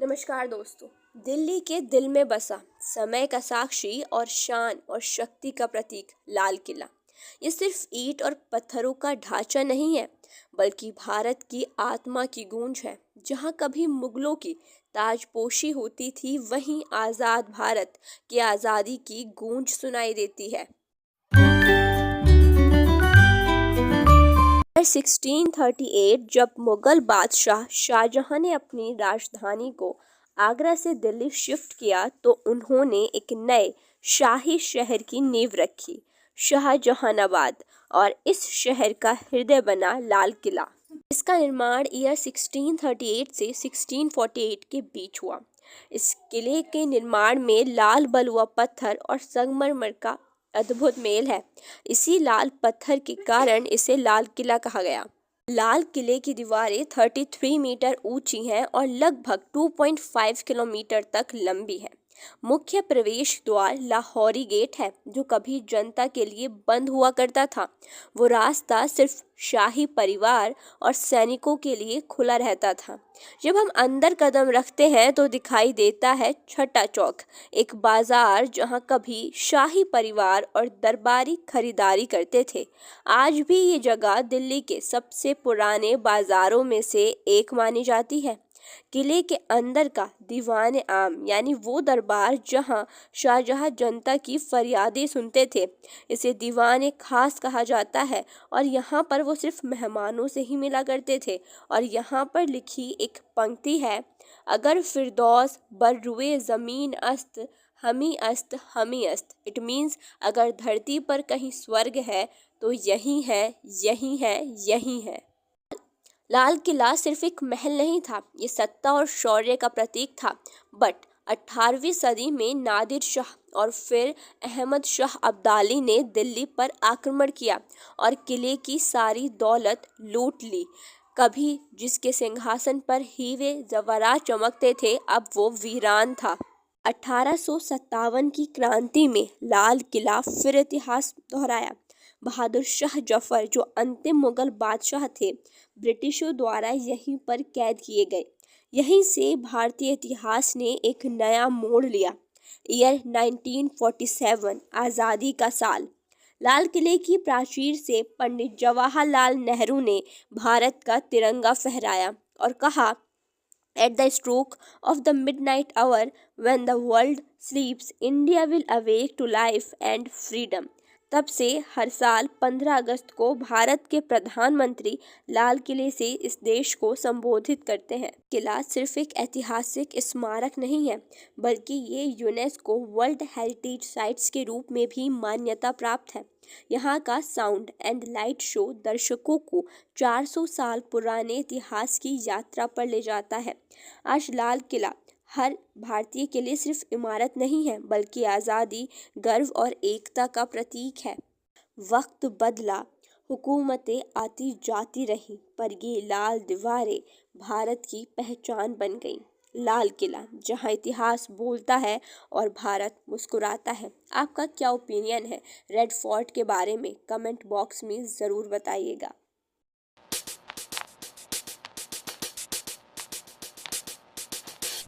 नमस्कार दोस्तों। दिल्ली के दिल में बसा समय का साक्षी और शान और शक्ति का प्रतीक लाल किला। ये सिर्फ ईंट और पत्थरों का ढांचा नहीं है, बल्कि भारत की आत्मा की गूंज है। जहाँ कभी मुगलों की ताजपोशी होती थी, वहीं आजाद भारत की आजादी की गूंज सुनाई देती है। 1638 जब मुगल बादशाह शाहजहां ने अपनी राजधानी को आगरा से दिल्ली शिफ्ट किया, तो उन्होंने एक नए शाही शहर की नींव रखी, शाहजहानाबाद। और इस शहर का हृदय बना लाल किला। इसका निर्माण ईयर 1638 से 1648 के बीच हुआ। इस किले के निर्माण में लाल बलुआ पत्थर और संगमरमर का अद्भुत मेल है। इसी लाल पत्थर के कारण इसे लाल किला कहा गया। लाल किले की दीवारें 33 मीटर ऊंची हैं और लगभग 2.5 किलोमीटर तक लंबी है। मुख्य प्रवेश द्वार लाहौरी गेट है, जो कभी जनता के लिए बंद हुआ करता था। वो रास्ता सिर्फ शाही परिवार और सैनिकों के लिए खुला रहता था। जब हम अंदर कदम रखते हैं तो दिखाई देता है छठा चौक, एक बाजार जहां कभी शाही परिवार और दरबारी खरीदारी करते थे। आज भी ये जगह दिल्ली के सबसे पुराने बाजारों में से एक मानी जाती है। किले के अंदर का दीवान आम, यानी वो दरबार जहां शाहजहां जनता की फरियादें सुनते थे, इसे दीवान खास कहा जाता है। और यहाँ पर वो सिर्फ मेहमानों से ही मिला करते थे। और यहाँ पर लिखी एक पंक्ति है, अगर फिरदौस बर रुए ज़मीन अस्त हमी अस्त हमी अस्त। इट मीन्स अगर धरती पर कहीं स्वर्ग है तो यही है, यही है, यही है। लाल किला सिर्फ एक महल नहीं था, ये सत्ता और शौर्य का प्रतीक था। बट 18वीं सदी में नादिर शाह और फिर अहमद शाह अब्दाली ने दिल्ली पर आक्रमण किया और किले की सारी दौलत लूट ली। कभी जिसके सिंहासन पर हीरे जवाहरात चमकते थे, अब वो वीरान था। 1857 की क्रांति में लाल किला फिर इतिहास दोहराया। बहादुर शाह जफर, जो अंतिम मुगल बादशाह थे, ब्रिटिशों द्वारा यहीं पर कैद किए गए। यहीं से भारतीय इतिहास ने एक नया मोड़ लिया। ईयर 1947, आज़ादी का साल। लाल किले की प्राचीर से पंडित जवाहरलाल नेहरू ने भारत का तिरंगा फहराया और कहा, At the stroke of the midnight hour, when the world sleeps, India will awake to life and freedom. तब से हर साल 15 अगस्त को भारत के प्रधानमंत्री लाल किले से इस देश को संबोधित करते हैं। किला सिर्फ एक ऐतिहासिक स्मारक नहीं है, बल्कि ये यूनेस्को वर्ल्ड हेरिटेज साइट्स के रूप में भी मान्यता प्राप्त है। यहाँ का साउंड एंड लाइट शो दर्शकों को 400 साल पुराने इतिहास की यात्रा पर ले जाता है। आज लाल किला हर भारतीय के लिए सिर्फ इमारत नहीं है, बल्कि आज़ादी, गर्व और एकता का प्रतीक है। वक्त बदला, हुकूमतें आती जाती रहीं, पर ये लाल दीवारें भारत की पहचान बन गईं। लाल किला, जहां इतिहास बोलता है और भारत मुस्कुराता है। आपका क्या ओपिनियन है रेड फोर्ट के बारे में? कमेंट बॉक्स में ज़रूर बताइएगा।